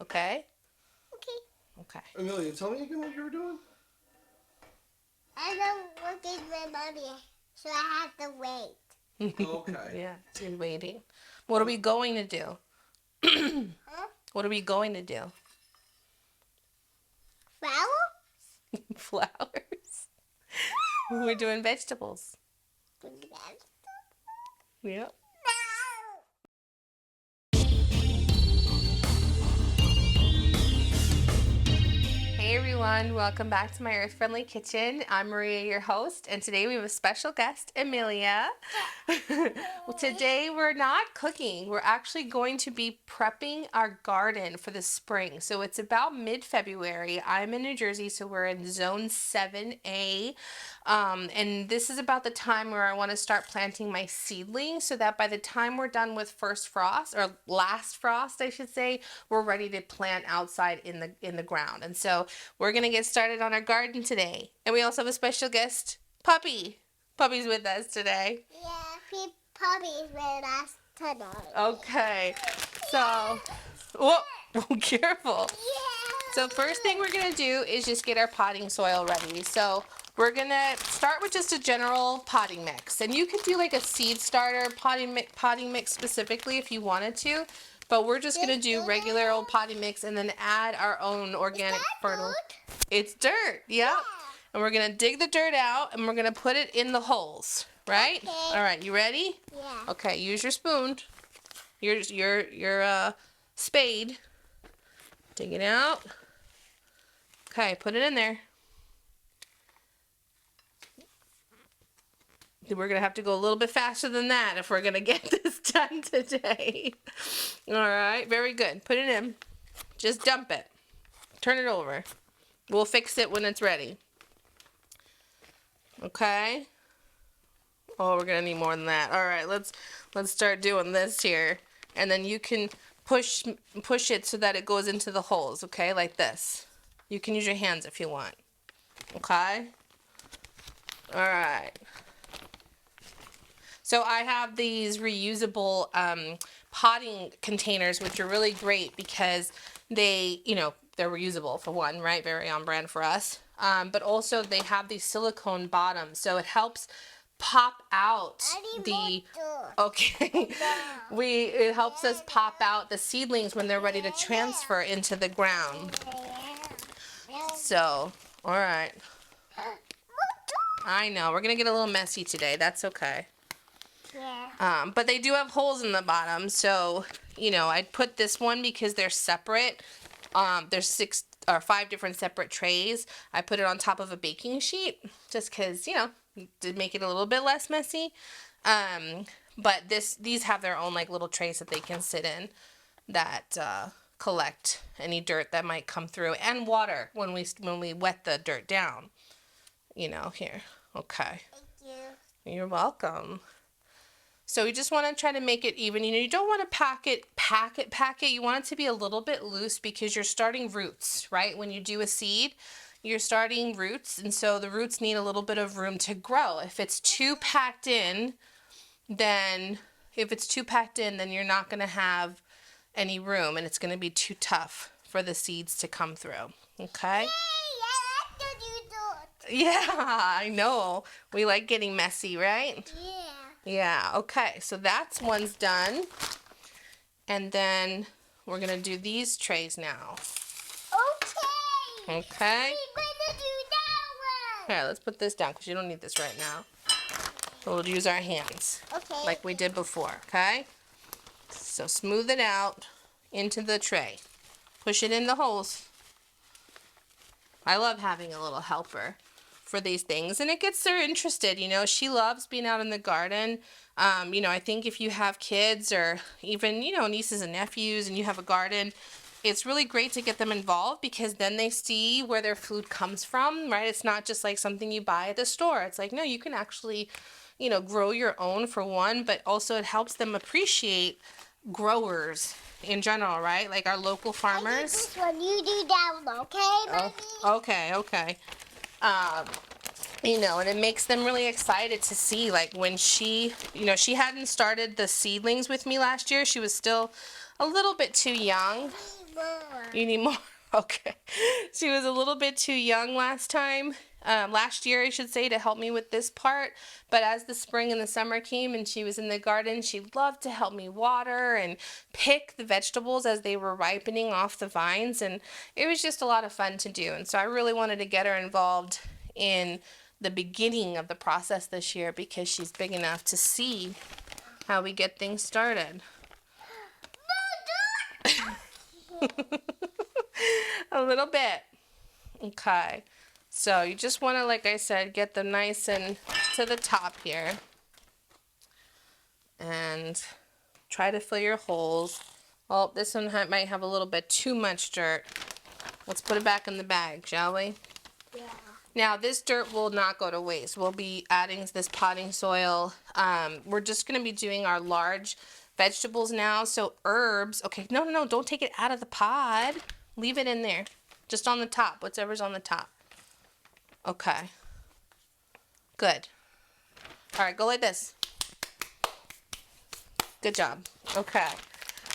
Okay? Okay. Okay. Amelia, tell me again what you were doing. I don't look at my mommy, so I have to wait. Okay. Yeah, she's waiting. What are we going to do? Huh? What are we going to do? Flower? Flowers. We're doing vegetables. Yep. Hey everyone, welcome back to my Earth Friendly Kitchen. I'm Maria, your host, and today we have a special guest, Amelia. Well, today we're not cooking. We're actually going to be prepping our garden for the spring. So it's about mid-February. I'm in New Jersey, so we're in zone 7A. And this is about the time where I want to start planting my seedlings so that by the time we're done with first frost, or last frost, I should say, we're ready to plant outside in the ground. And so we're going to get started on our garden today. And we also have a special guest, Puppy. Puppy's with us today. Yeah, Puppy's with us today. Okay. So, whoa, careful. Yeah. So first thing we're going to do is just get our potting soil ready. So we're going to start with just a general potting mix. And you could do like a seed starter potting mix specifically if you wanted to. But we're just going to do regular old potting mix and then add our own organic fertile. It's dirt, yep. And we're going to dig the dirt out and we're going to put it in the holes, right? Okay. All right, you ready? Yeah. Okay, use your spoon. Your spade. Dig it out. Okay, put it in there. We're going to have to go a little bit faster than that if we're going to get this done today. All right, very good. Put it in. Just dump it. Turn it over. We'll fix it when it's ready. Okay. Oh, we're going to need more than that. All right, let's start doing this here. And then you can push it so that it goes into the holes, okay? Like this. You can use your hands if you want. Okay? All right. So I have these reusable potting containers, which are really great because they, they're reusable for one, right? Very on brand for us. But also they have these silicone bottoms, so it helps pop out the okay it helps us pop out the seedlings when they're ready to transfer into the ground. So all right, I know we're gonna get a little messy today. That's okay. Yeah. But they do have holes in the bottom, so I'd put this one because they're separate. There's 6 or 5 different separate trays. I put it on top of a baking sheet just because to make it a little bit less messy. But these have their own like little trays that they can sit in that collect any dirt that might come through and water when we wet the dirt down. Here. Okay. Thank you. You're welcome. So you just want to try to make it even. You don't want to pack it. You want it to be a little bit loose because you're starting roots, right? When you do a seed, you're starting roots, and so the roots need a little bit of room to grow. If it's too packed in, then you're not going to have any room, and it's going to be too tough for the seeds to come through. Okay? Yeah, I know. We like getting messy, right? Yeah. Yeah, okay, so that's one's done. And then we're going to do these trays now. Okay. Okay? We're gonna do that one. Here, let's put this down because you don't need this right now. So we'll use our hands Okay. like we did before, okay? So smooth it out into the tray. Push it in the holes. I love having a little helper for these things, and it gets her interested. She loves being out in the garden. I think if you have kids or even nieces and nephews and you have a garden, it's really great to get them involved because then they see where their food comes from, right? It's not just like something you buy at the store. It's like, no, you can actually grow your own, for one, but also it helps them appreciate growers in general, right? Like our local farmers. I do this one, you do that one, okay, Mommy? Okay. And it makes them really excited to see, like when she hadn't started the seedlings with me last year. She was still a little bit too young. more. You need more? Okay. She was a little bit too young last year, I should say, to help me with this part. But as the spring and the summer came and she was in the garden, she loved to help me water and pick the vegetables as they were ripening off the vines. And it was just a lot of fun to do. And so I really wanted to get her involved in the beginning of the process this year because she's big enough to see how we get things started. A little bit. Okay. So you just want to, like I said, get them nice and to the top here. And try to fill your holes. Oh, this one might have a little bit too much dirt. Let's put it back in the bag, shall we? Yeah. Now, this dirt will not go to waste. We'll be adding this potting soil. We're just going to be doing our large vegetables now. So herbs. Okay, no, don't take it out of the pod. Leave it in there. Just on the top, whatever's on the top. Okay. Good. All right, go like this. Good job. Okay.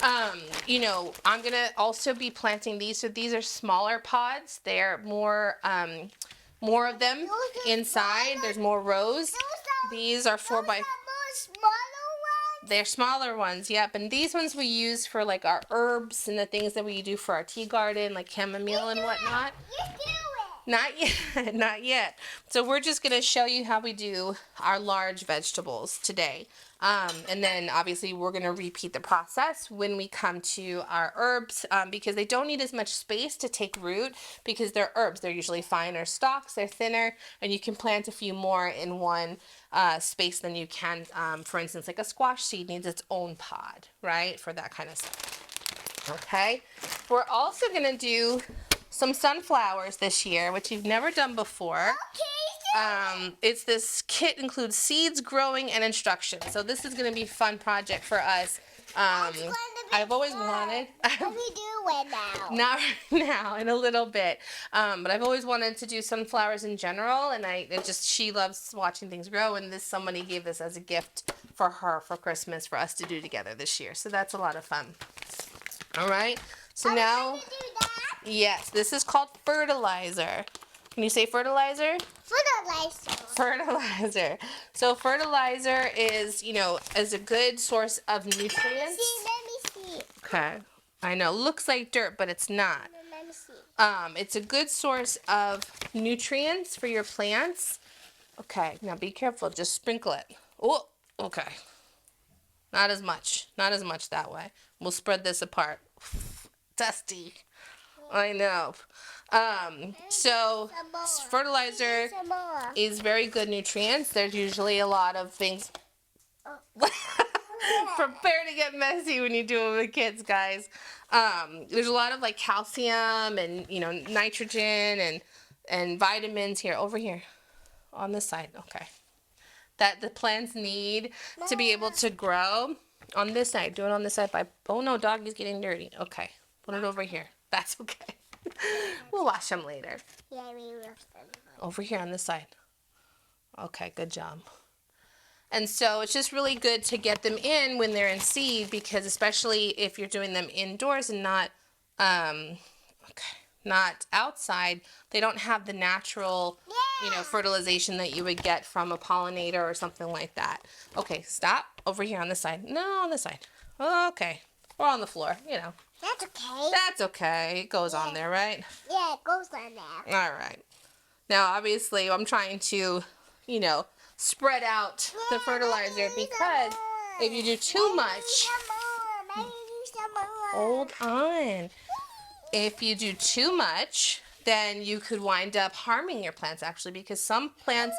I'm going to also be planting these. So these are smaller pods. They're more of them inside. There's more rows. These are 4 by. Smaller ones? They're smaller ones, yep. And these ones we use for like our herbs and the things that we do for our tea garden, like chamomile and whatnot. You do it. Not yet, not yet. So we're just going to show you how we do our large vegetables today. And then obviously we're going to repeat the process when we come to our herbs because they don't need as much space to take root because they're herbs. They're usually finer stalks, they're thinner, and you can plant a few more in one space than you can, for instance, like a squash seed needs its own pod, right, for that kind of stuff. Okay, we're also going to do some sunflowers this year, which you've never done before. Okay. It's this kit includes seeds, growing, and instructions. So this is going to be a fun project for us. I've always wanted. Let me do it now. Not right now, in a little bit. But I've always wanted to do sunflowers in general, and she loves watching things grow. And somebody gave this as a gift for her for Christmas for us to do together this year. So that's a lot of fun. All right. So now. Do that. Yes, this is called fertilizer. Can you say fertilizer? Fertilizer. Fertilizer. So fertilizer is a good source of nutrients. Let me see. Okay. I know, looks like dirt, but it's not. Let me see. It's a good source of nutrients for your plants. Okay, now be careful. Just sprinkle it. Oh, okay. Not as much. Not as much that way. We'll spread this apart. Dusty. I know. So fertilizer Some more. is very good nutrients. There's usually a lot of things. Prepare to get messy when you do it with kids, guys. There's a lot of like calcium and nitrogen and vitamins here, over here, on this side. Okay, that the plants need to be able to grow. On this side, do it on this side. Oh no, doggy's getting dirty. Okay, put it over here. That's okay. We'll wash them later. Yeah, we will send them. Over here on this side. Okay, good job. And so it's just really good to get them in when they're in seed because especially if you're doing them indoors and not outside, they don't have the natural, fertilization that you would get from a pollinator or something like that. Okay, stop. Over here on this side. No, on this side. Okay. Or on the floor, That's okay. That's okay. It goes on there, right? Yeah, it goes on there. All right. Now, obviously, I'm trying to, spread out the fertilizer because if you do too much, hold on. If you do too much, then you could wind up harming your plants, actually, because some plants,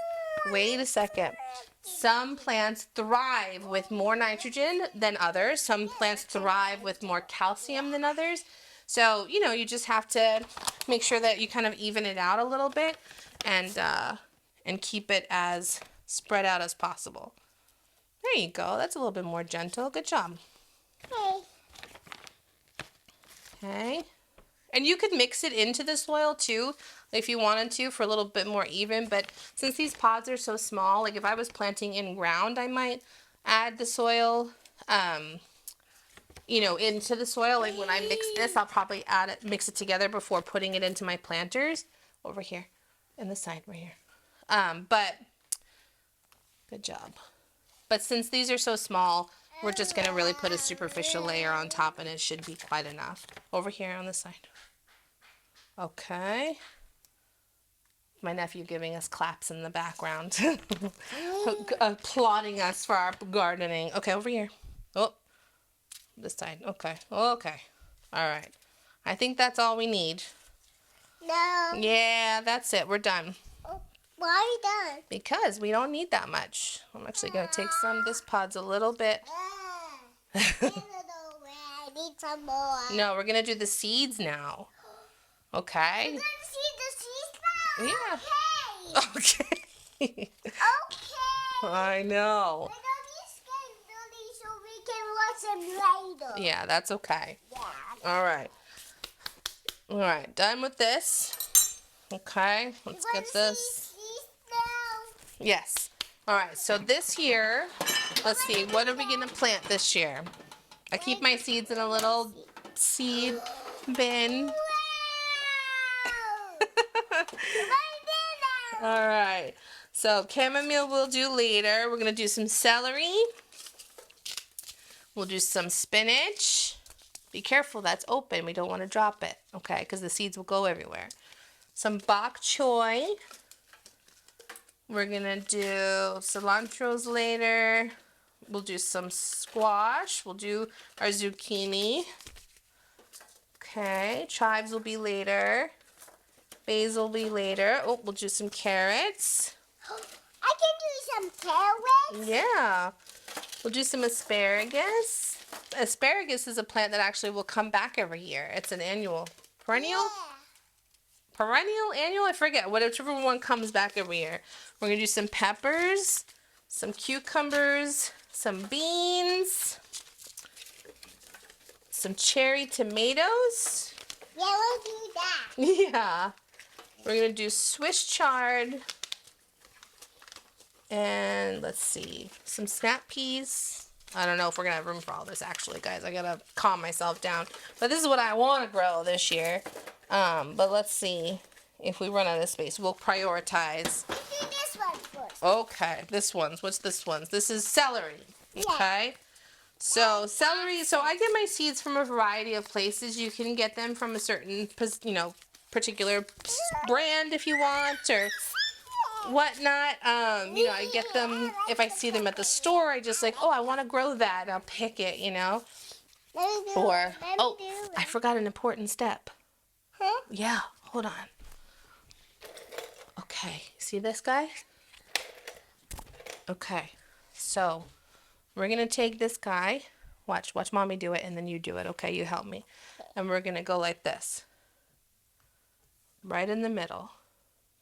wait a second. Some plants thrive with more nitrogen than others. Some plants thrive with more calcium than others. So, you just have to make sure that you kind of even it out a little bit and keep it as spread out as possible. There you go. That's a little bit more gentle. Good job. Okay. And you could mix it into the soil too if you wanted to for a little bit more even. But since these pods are so small, like if I was planting in ground, I might add the soil, into the soil. Like when I mix this, I'll probably mix it together before putting it into my planters. Over here, and the side right here. But good job. But since these are so small, we're just gonna really put a superficial layer on top, and it should be quite enough. Over here on the side. Okay. My nephew giving us claps in the background, applauding us for our gardening. Okay, over here. Oh, this side. Okay. Okay. All right. I think that's all we need. No. Yeah, that's it. We're done. Why are you done? Because we don't need that much. I'm actually going to take some. This pod's a little bit. I need some more. No, we're going to do the seeds now. Okay? We're going to see the seeds now? Yeah. Okay. Okay. Okay. I know. I know these so we can watch them later. Yeah, that's okay. Yeah. All right. All right, done with this. Okay, let's get this. Seeds now. Yes. All right, so this year, let's see, what are we going to plant this year? I keep my seeds in a little seed bin. Wow. All right, so chamomile we'll do later. We're going to do some celery. We'll do some spinach. Be careful, that's open. We don't want to drop it, okay, because the seeds will go everywhere. Some bok choy. We're going to do cilantros later. We'll do some squash. We'll do our zucchini. Okay, chives will be later. Basil will be later. Oh, we'll do some carrots. I can do some carrots. Yeah. We'll do some asparagus. Asparagus is a plant that actually will come back every year. It's an annual. Perennial? Perennial? Annual? I forget. Whichever one comes back every year. We're going to do some peppers, some cucumbers, some beans, some cherry tomatoes. Yeah, we'll do that. Yeah. We're going to do Swiss chard. And let's see, some snap peas. I don't know if we're going to have room for all this, actually, guys. I got to calm myself down. But this is what I want to grow this year. But let's see if we run out of space. We'll prioritize. Let's do this one first. Okay, this one's. What's this one's? This is celery. Okay. So celery. So I get my seeds from a variety of places. You can get them from a certain, particular brand if you want, or whatnot. I get them if I see them at the store. I just like, oh, I want to grow that. I'll pick it. Or I forgot an important step. Huh? Yeah, hold on. Okay, see this guy? Okay, so we're gonna take this guy. Watch mommy do it, and then you do it. Okay, you help me. And we're gonna go like this. Right in the middle.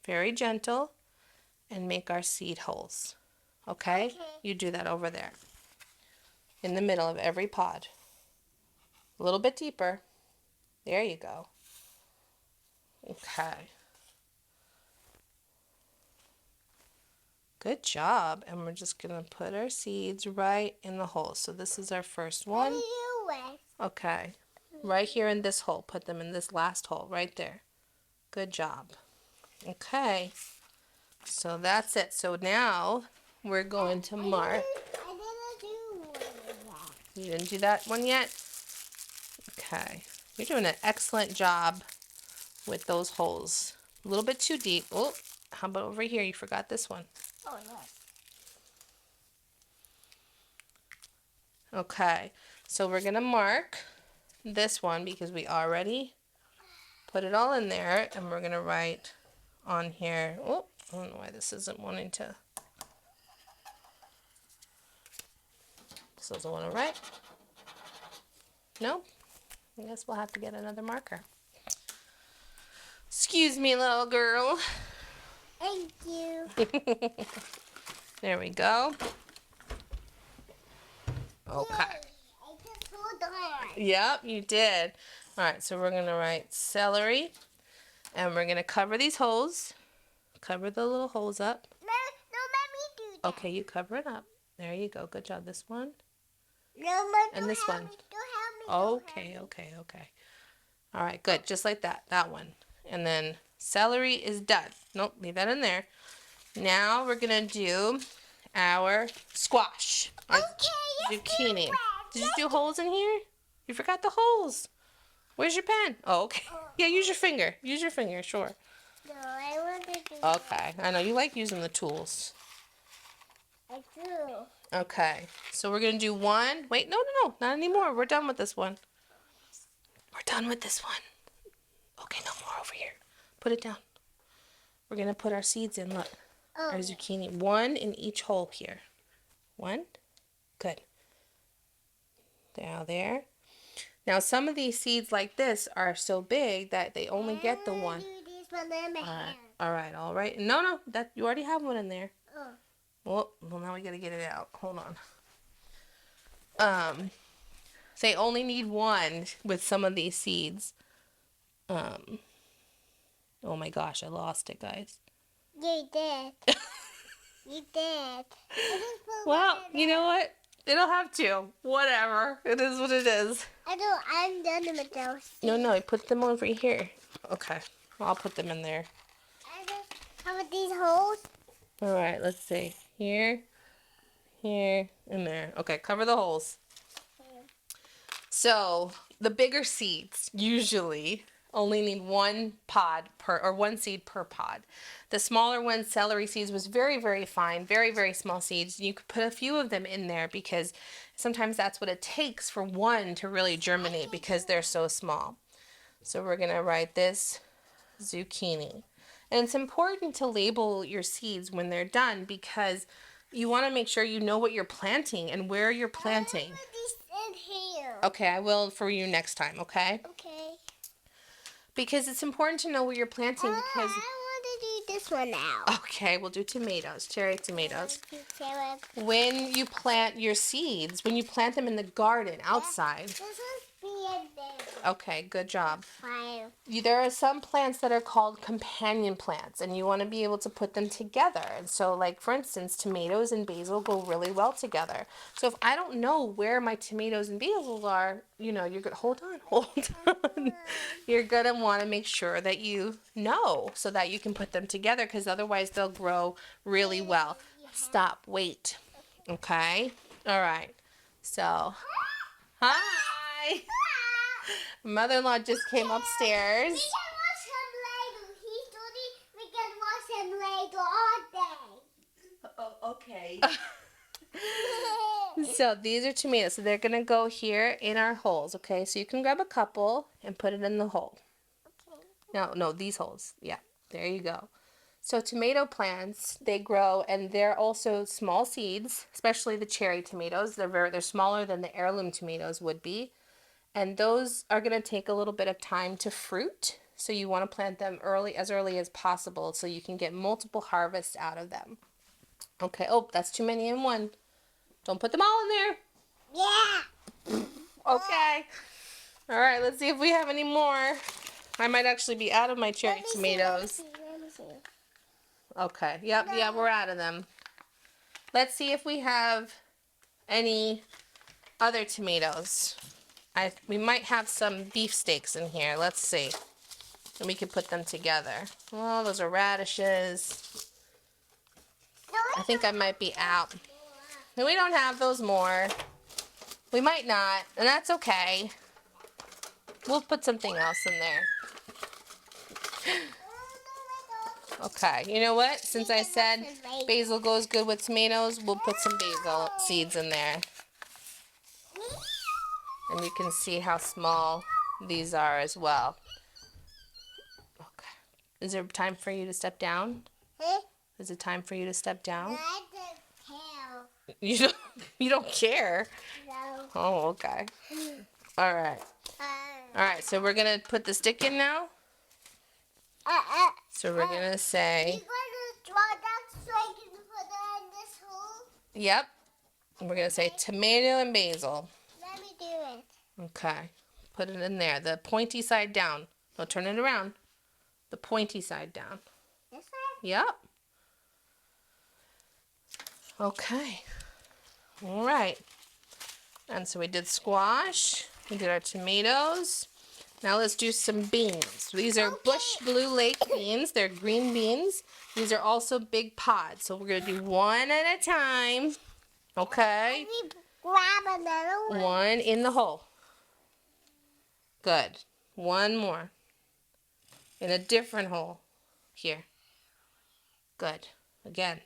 Very gentle. And make our seed holes. Okay? You do that over there. In the middle of every pod. A little bit deeper. There you go. Okay. Good job. And we're just going to put our seeds right in the hole. So this is our first one. Okay. Right here in this hole. Put them in this last hole right there. Good job. Okay. So that's it. So now we're going to mark. I didn't do one of that. You didn't do that one yet? Okay. You're doing an excellent job with those holes. A little bit too deep. Oh, how about over here? You forgot this one. Oh, no. Okay. So we're going to mark this one because we already put it all in there. And we're going to write on here. Oh, I don't know why this isn't wanting to. This doesn't want to write. No? I guess we'll have to get another marker. Excuse me, little girl. Thank you. There we go. Okay. I just hold on. Yep, you did. All right, so we're going to write celery. And we're going to cover these holes. Cover the little holes up. No, let me do that. Okay, you cover it up. There you go. Good job. This one. No, Mom, And this one. Don't help Okay, okay, okay. All right, good. Just like that. That one. And then celery is done. Nope, leave that in there. Now we're going to do our squash. Our zucchini. Did you do holes in here? You forgot the holes. Where's your pen? Oh, okay. Yeah, use your finger. Use your finger, sure. No, I want to do Okay. I know you like using the tools. I do. Okay. So we're going to do one. Wait, no, no, no. Not anymore. We're done with this one. We're done with this one. Okay, no more over here. Put it down. We're going to put our seeds in. Look. Our zucchini. One in each hole here. One. Good. Now there. Now some of these seeds like this are so big that they only get the one. Do this one in my hand. All right, all right. No, no, that you already have one in there. Oh. Well, now we gotta get it out. Hold on. They only need one with some of these seeds. Oh my gosh, I lost it, guys. You did. You did. Well, you know what? It'll have to. Whatever. It is what it is. I know. I'm done with those. No, no, I put them over here. Okay, I'll put them in there. I just cover these holes. All right, let's see. Here, here, and there. Okay, cover the holes. So the bigger seeds usually only need one pod per, or one seed per pod. The smaller ones, celery seeds, was very, very fine, very, very small seeds. You could put a few of them in there because sometimes that's what it takes for one to really germinate because they're so small. So we're gonna write this zucchini. And it's important to label your seeds when they're done because you want to make sure you know what you're planting and where you're planting. I put these in here. Okay, I will for you next time, okay? Okay. Because it's important to know where you're planting because... I want to do this one now. Okay, we'll do tomatoes, cherry tomatoes. Sarah. When you plant your seeds, when you plant them in the garden outside... This one's be in there. Okay, good job. Fire. There are some plants that are called companion plants, and you want to be able to put them together. And so, like, for instance, tomatoes and basil go really well together. So if I don't know where my tomatoes and basil are, you know, you're good. Hold on. You're going to want to make sure that you know so that you can put them together because otherwise they'll grow really well. Stop. Wait. Okay? All right. So, hi. Mother-in-law just came upstairs. We can watch him later. He told me we can watch him later all day. Oh, okay. So these are tomatoes. So they're going to go here in our holes, okay? So you can grab a couple and put it in the hole. Okay. No, these holes. Yeah, there you go. So tomato plants, they grow and they're also small seeds, especially the cherry tomatoes. They're smaller than the heirloom tomatoes would be. And those are going to take a little bit of time to fruit. So you want to plant them as early as possible so you can get multiple harvests out of them. Okay. Oh, that's too many in one. Don't put them all in there. Yeah. Okay. All right. Let's see if we have any more. I might actually be out of my cherry tomatoes. Let me see. Okay. Yep. Yeah, we're out of them. Let's see if we have any other tomatoes. We might have some beefsteaks in here. Let's see. And we can put them together. Oh, those are radishes. I think I might be out. And we don't have those more. We might not, and that's okay. We'll put something else in there. Okay, you know what? Since I said basil goes good with tomatoes, we'll put some basil seeds in there. And you can see how small these are as well. Okay. Is there time for you to step down? Huh? Is it time for you to step down? I don't care. You don't care? No. Oh, okay. All right. All right, so we're going to put the stick in now. So we're going to say... You going to draw that so I can put it in this hole? Yep. And we're going to say tomato and basil. Let me do it. Okay. Put it in there. The pointy side down. No, turn it around. The pointy side down. This one? Yep. Okay. All right. And so we did squash. We did our tomatoes. Now let's do some beans. These are Bush Blue Lake beans. They're green beans. These are also big pods. So we're going to do one at a time. Okay? Let me grab another one. One in the hole. Good. One more. In a different hole. Here. Good. Again.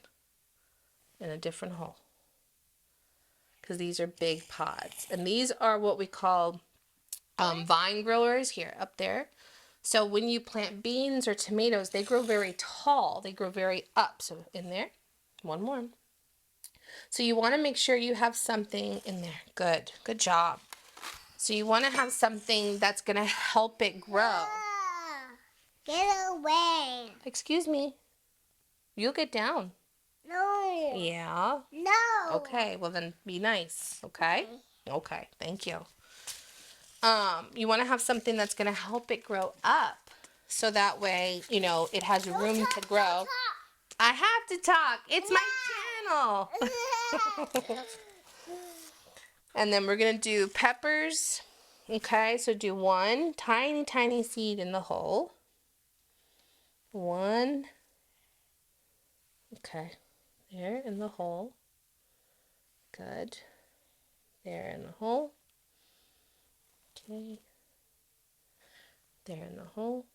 In a different hole. Because these are big pods. And these are what we call vine growers here, up there. So when you plant beans or tomatoes, they grow very tall. They grow very up. So in there. One more. So you want to make sure you have something in there. Good. Good job. So you want to have something that's going to help it grow. Ah, get away. Excuse me. You'll get down. No. Yeah. No. Okay. Well, then be nice. Okay? Okay. Thank you. You want to have something that's going to help it grow up. So that way, you know, it has room to grow. I have to talk. It's my channel. And then we're going to do peppers. Okay, so do one tiny, tiny seed in the hole. One. Okay, there in the hole. Good. There in the hole. Okay. There in the hole.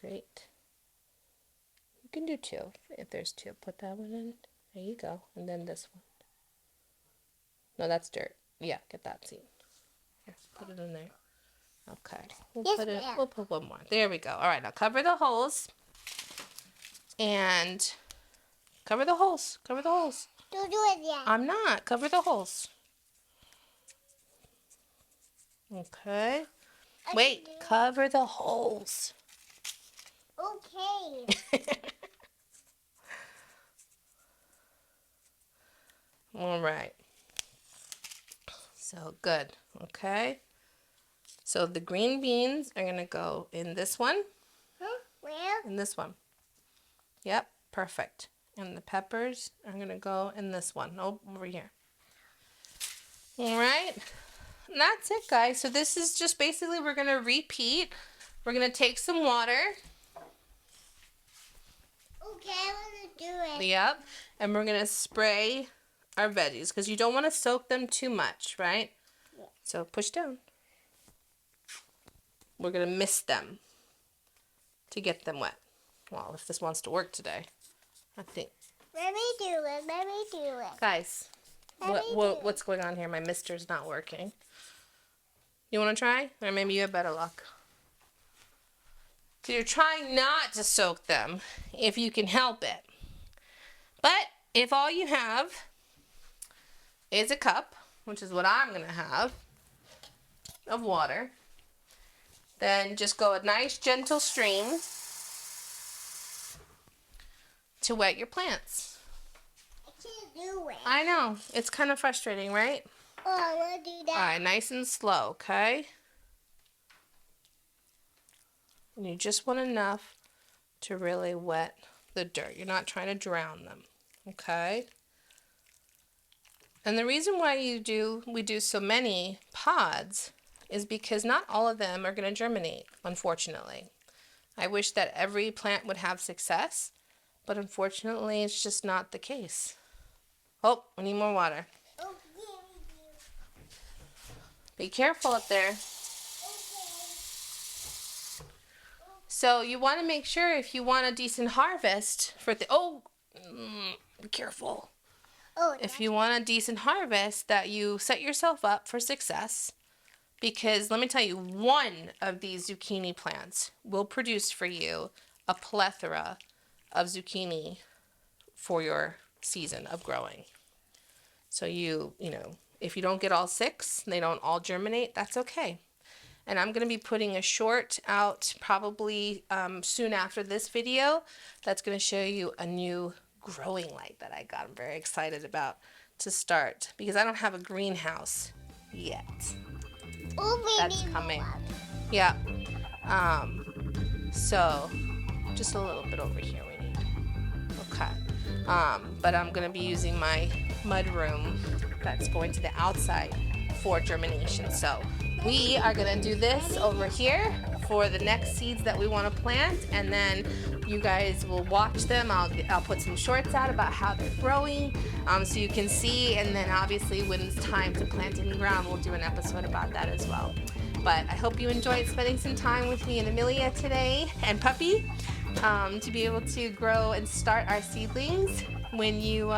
Great. You can do two. If there's two, put that one in. There you go. And then this one. No, that's dirt. Yeah, get that seed. Here, put it in there. Okay. We'll put one more. There we go. All right, now cover the holes. And cover the holes. Cover the holes. Don't do it yet. I'm not. Cover the holes. Okay. Wait, cover the holes. Okay. All right. So good. Okay. So the green beans are going to go in this one. Where? In this one. Yep. Perfect. And the peppers are going to go in this one. Oh, over here. All right. And that's it, guys. So this is just basically we're going to repeat. We're going to take some water. Okay, I want to do it. Yep. And we're going to spray our veggies because you don't want to soak them too much, right? Yeah. So push down. We're going to mist them to get them wet. Well, if this wants to work today, I think. Let me do it. Let me do it. Guys, what's going on here? My mister's not working. You want to try? Or maybe you have better luck. So you're trying not to soak them if you can help it. But if all you have is a cup, which is what I'm going to have, of water, then just go a nice gentle stream to wet your plants. I can't do it. I know. It's kind of frustrating, right? Oh, I want to do that. All right, nice and slow, okay? And you just want enough to really wet the dirt. You're not trying to drown them, okay? And the reason why we do so many pods is because not all of them are going to germinate, unfortunately. I wish that every plant would have success, but unfortunately it's just not the case. Oh, we need more water. Okay. Be careful up there. So you want to make sure if you want a decent harvest for be careful. Oh, If you want a decent harvest, that you set yourself up for success. Because let me tell you, one of these zucchini plants will produce for you a plethora of zucchini for your season of growing. So you know, if you don't get all 6, they don't all germinate, that's okay. And I'm going to be putting a short out probably soon after this video that's going to show you a new growing light that I got. I'm very excited about to start because I don't have a greenhouse yet. oh, That's coming. Yeah. So just a little bit over here we need. Okay. But I'm going to be using my mud room that's going to the outside for germination. So we are gonna do this over here for the next seeds that we want to plant, and then you guys will watch them. I'll put some shorts out about how they're growing, so you can see, and then obviously when it's time to plant in the ground, we'll do an episode about that as well. But I hope you enjoyed spending some time with me and Amelia today, and Puppy, to be able to grow and start our seedlings. When you,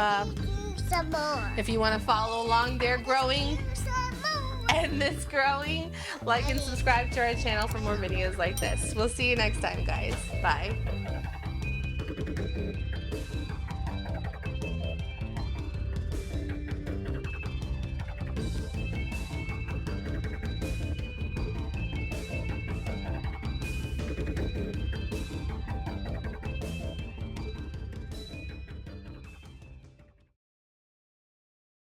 Some more. if you want to follow along, they're growing Some more. and this growing, like and subscribe to our channel for more videos like this. We'll see you next time, guys. Bye.